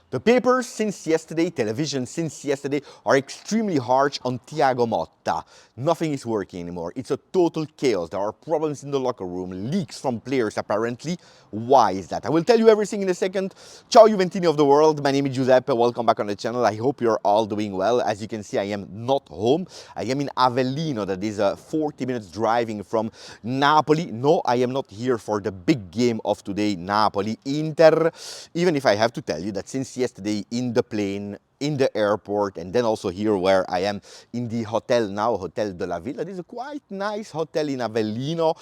The papers since yesterday, television since yesterday, are extremely harsh on Thiago Motta. Nothing is working anymore. It's a total chaos. There are problems in the locker room, leaks from players apparently. Why is that? I will tell you everything in a second. Ciao Juventini of the world. My name is Giuseppe. Welcome back on the channel. I hope you're all doing well. As you can see, I am not home. I am in Avellino. That is 40 minutes driving from Napoli. No, I am not here for the big game of today, Napoli-Inter. Even if I have to tell you that since yesterday in the plane, in the airport, and then also here where I am in the hotel now, Hotel de la Villa. It is a quite nice hotel in Avellino.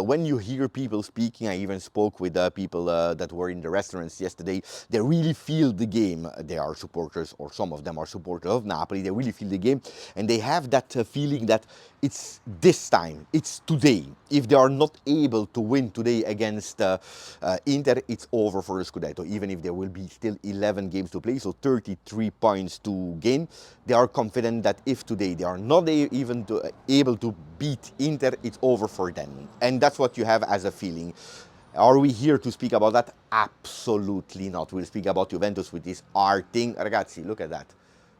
When you hear people speaking, I even spoke with people that were in the restaurants yesterday, they really feel the game. They are supporters, or some of them are supporters of Napoli. They really feel the game, and they have that feeling that it's this time, it's today. If they are not able to win today against Inter, it's over for the Scudetto, even if there will be still 11 games to play, so 33 points to gain. They are confident that if today they are not even able to beat Inter, it's over for them. And that's what you have as a feeling. Are we here to speak about that? Absolutely not. We'll speak about Juventus with this art thing. Ragazzi, look at that.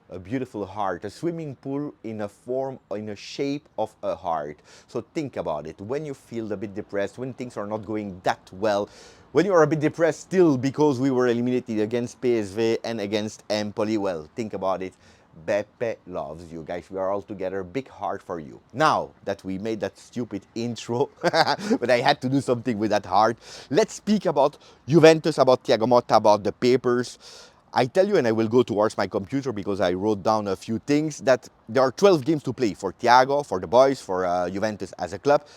A beautiful heart, a swimming pool in a shape of a heart. So think about it. When you feel a bit depressed, when things are not going that well, when you are a bit depressed still because we were eliminated against PSV and against Empoli, well, think about it. Beppe loves you guys. We are all together. Big heart for you. Now that we made that stupid intro, but I had to do something with that heart, let's speak about Juventus, about Thiago Motta, about the papers. I tell you, and I will go towards my computer because I wrote down a few things, that there are 12 games to play for Thiago, for the boys, for Juventus as a club.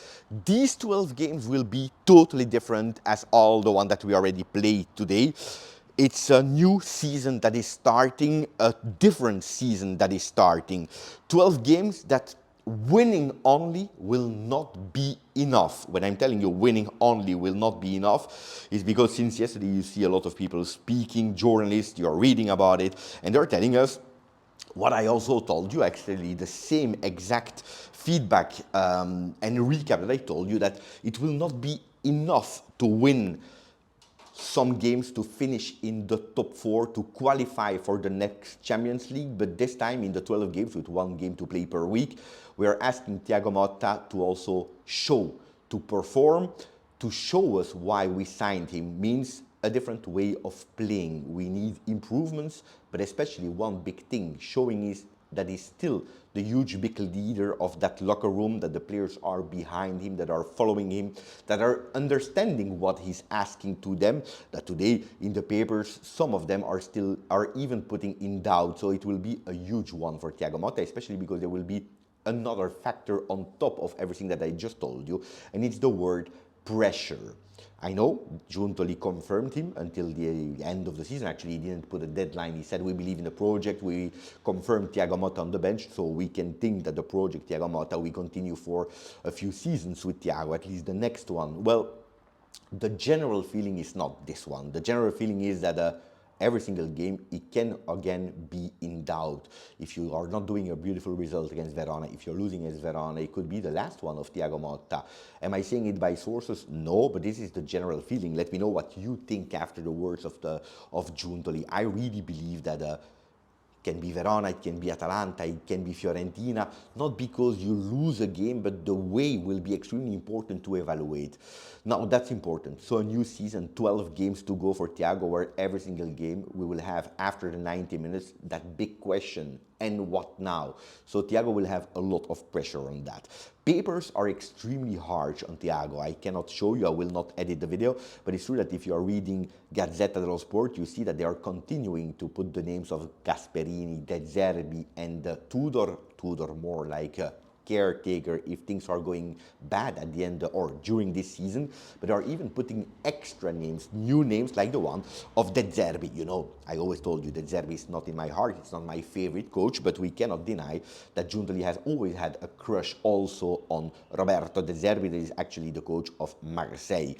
These 12 games will be totally different as all the one that we already played today. It's a new season that is starting, a different season that is starting. 12 games that winning only will not be enough. When I'm telling you winning only will not be enough, is because since yesterday you see a lot of people speaking, journalists, you're reading about it, and they're telling us what I also told you, actually, the same exact feedback and recap that I told you, that it will not be enough to win some games to finish in the top 4 to qualify for the next Champions League, but this time in the 12 games with 1 game to play per week, we are asking Thiago Motta to also show, to perform, to show us why we signed him. Means a different way of playing. We need improvements, but especially one big thing, showing is that he's still the huge big leader of that locker room, that the players are behind him, that are following him, that are understanding what he's asking to them, that today in the papers some of them are even putting in doubt. So it will be a huge one for Thiago Motta, especially because there will be another factor on top of everything that I just told you, and it's the word pressure. I know Giuntoli confirmed him until the end of the season. Actually, he didn't put a deadline. He said, we believe in the project. We confirmed Thiago Motta on the bench, so we can think that the project Thiago Motta, we continue for a few seasons with Thiago, at least the next one. Well, the general feeling is not this one. The general feeling is that every single game, it can again be in doubt. If you are not doing a beautiful result against Verona, if you're losing against Verona, it could be the last one of Thiago Motta. Am I saying it by sources? No, but this is the general feeling. Let me know what you think after the words of Giuntoli. I really believe that it can be Verona, it can be Atalanta, it can be Fiorentina, not because you lose a game, but the way will be extremely important to evaluate. Now, that's important. So a new season, 12 games to go for Thiago, where every single game we will have, after the 90 minutes, that big question, and what now? So Thiago will have a lot of pressure on that. Papers are extremely harsh on Thiago. I cannot show you, I will not edit the video, but it's true that if you are reading Gazzetta dello Sport, you see that they are continuing to put the names of Gasperini, De Zerbi, and Tudor more like caretaker if things are going bad at the end or during this season, but are even putting extra names, new names, like the one of De Zerbi. You know, I always told you De Zerbi is not in my heart, it's not my favorite coach, but we cannot deny that Giuntoli has always had a crush also on Roberto De Zerbi, that is actually the coach of Marseille.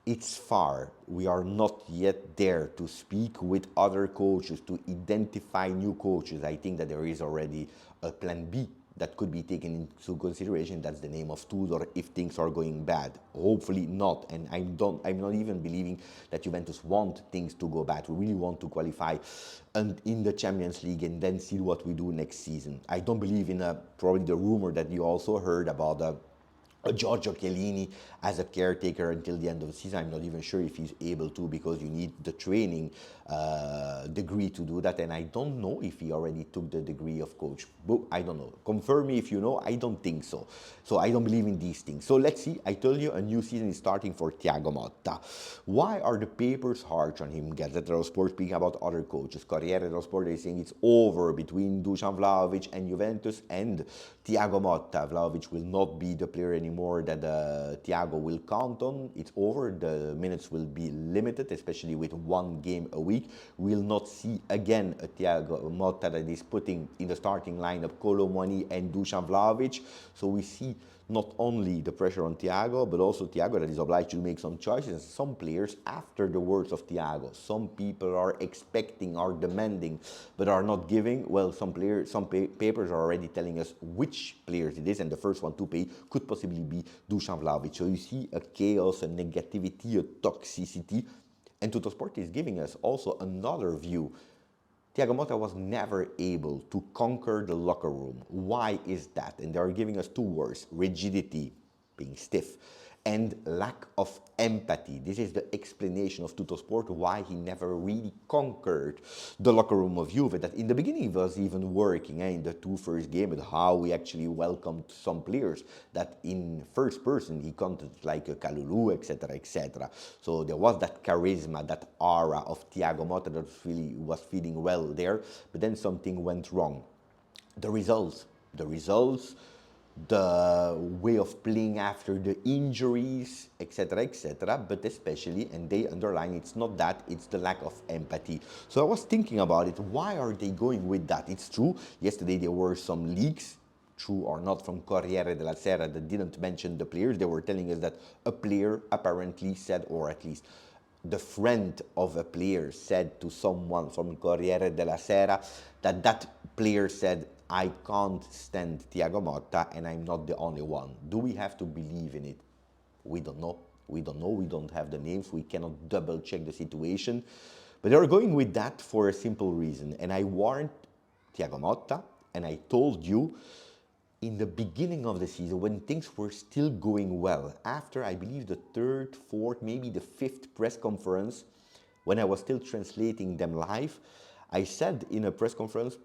It's far. We are not yet there to speak with other coaches, to identify new coaches. I think that there is already a plan B that could be taken into consideration. That's the name of Tudor if things are going bad. Hopefully not, and I'm not even believing that Juventus want things to go bad. We really want to qualify and in the Champions League and then see what we do next season. I don't believe in probably the rumor that you also heard about Giorgio Chiellini as a caretaker until the end of the season. I'm not even sure if he's able to, because you need the training degree to do that, and I don't know if he already took the degree of coach. But I don't know. Confirm me if you know. I don't think so. So I don't believe in these things. So let's see. I told you a new season is starting for Thiago Motta. Why are the papers harsh on him? Gazzetta dello Sport speaking about other coaches. Corriere dello Sport is saying it's over between Dusan Vlahovic and Juventus and Thiago Motta. Vlahovic will not be the player anymore that Thiago will count on. It's over. The minutes will be limited, especially with one game a week. We'll not see again a Thiago Motta that is putting in the starting lineup Kolo Muani and Dusan Vlahovic. So we see not only the pressure on Thiago, but also Thiago that is obliged to make some choices. Some players, after the words of Thiago, some people are expecting, are demanding, but are not giving. Well, some papers are already telling us which players it is, and the first one to pay could possibly be Dusan Vlahovic. So you see a chaos, a negativity, a toxicity, and Tuttosport is giving us also another view. Thiago Motta was never able to conquer the locker room. Why is that? And they are giving us two words: rigidity, being stiff, and lack of empathy. This is the explanation of Tuttosport why he never really conquered the locker room of Juve. That in the beginning it was even working in the two first games, but how we actually welcomed some players that in first person he counted like Kalulu, etc., etc. So there was that charisma, that aura of Thiago Motta that really was feeling well there, but then something went wrong. The results, the way of playing after the injuries, etc., etc., but especially, and they underline, it's not that, it's the lack of empathy. So I was thinking about it, why are they going with that? It's true, yesterday there were some leaks, true or not, from Corriere della Sera that didn't mention the players. They were telling us that a player apparently said, or at least the friend of a player said to someone from Corriere della Sera that that player said, I can't stand Thiago Motta and I'm not the only one. Do we have to believe in it? We don't know. We don't know. We don't have the names. We cannot double check the situation. But they're going with that for a simple reason. And I warned Thiago Motta and I told you in the beginning of the season, when things were still going well, after I believe the third, fourth, maybe the fifth press conference, when I was still translating them live, I said in a press conference,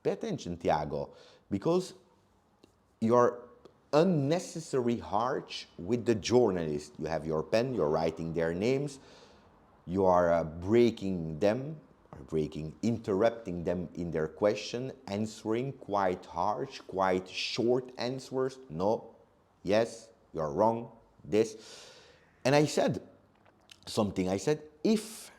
pay attention, Thiago, because you're unnecessary harsh with the journalists. You have your pen, you're writing their names, you are interrupting them in their question, answering quite harsh, quite short answers. No, yes, you're wrong, this. And I said something. I said, if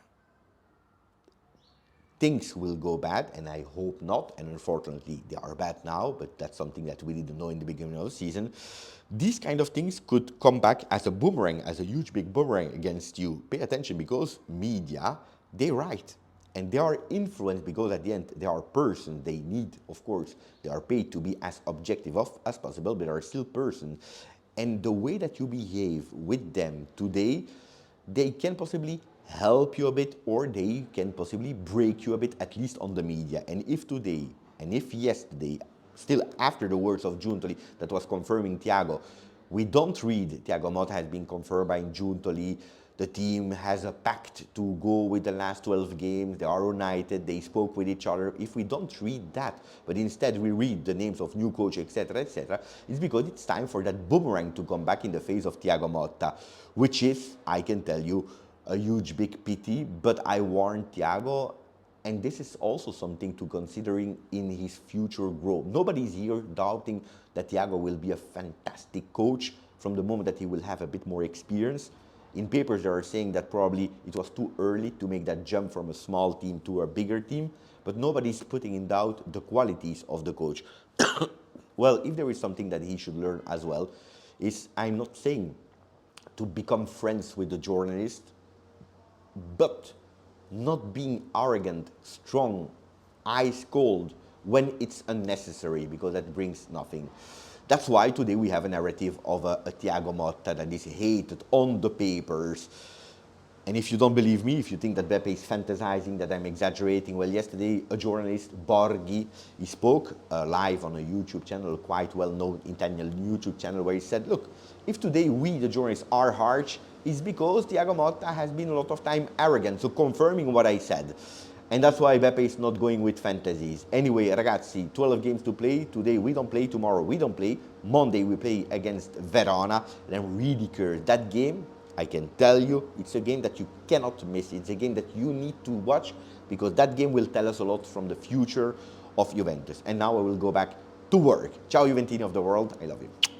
things will go bad, and I hope not, and unfortunately they are bad now, but that's something that we didn't know in the beginning of the season, these kind of things could come back as a boomerang, as a huge big boomerang against you. Pay attention, because media, they write, and they are influenced, because at the end they are persons. They need, of course, they are paid to be as objective as possible, but they are still persons. And the way that you behave with them today, they can possibly help you a bit, or they can possibly break you a bit, at least on the media. And if today, and if yesterday, still after the words of Giuntoli that was confirming Thiago, we don't read Thiago Motta has been confirmed by Giuntoli, the team has a pact to go with the last 12 games, they are united, they spoke with each other. If we don't read that, but instead we read the names of new coach, etc., etc., it's because it's time for that boomerang to come back in the face of Thiago Motta, which is, I can tell you, a huge big pity. But I warned Thiago, and this is also something to considering in his future growth. Nobody's here doubting that Thiago will be a fantastic coach from the moment that he will have a bit more experience. In papers, they are saying that probably it was too early to make that jump from a small team to a bigger team, but nobody's putting in doubt the qualities of the coach. Well, if there is something that he should learn as well, is, I'm not saying to become friends with the journalist, but not being arrogant, strong, ice cold when it's unnecessary, because that brings nothing. That's why today we have a narrative of a Thiago Motta that is hated on the papers. And if you don't believe me, if you think that Beppe is fantasizing, that I'm exaggerating, well, yesterday a journalist, Borghi, he spoke live on a YouTube channel, quite well-known Italian YouTube channel, where he said, look, if today we, the journalists, are harsh, it's because Thiago Motta has been a lot of time arrogant, so confirming what I said. And that's why Beppe is not going with fantasies. Anyway, ragazzi, 12 games to play. Today we don't play, tomorrow we don't play. Monday we play against Verona. And I'm really curious. That game, I can tell you, it's a game that you cannot miss. It's a game that you need to watch, because that game will tell us a lot from the future of Juventus. And now I will go back to work. Ciao Juventini of the world. I love you.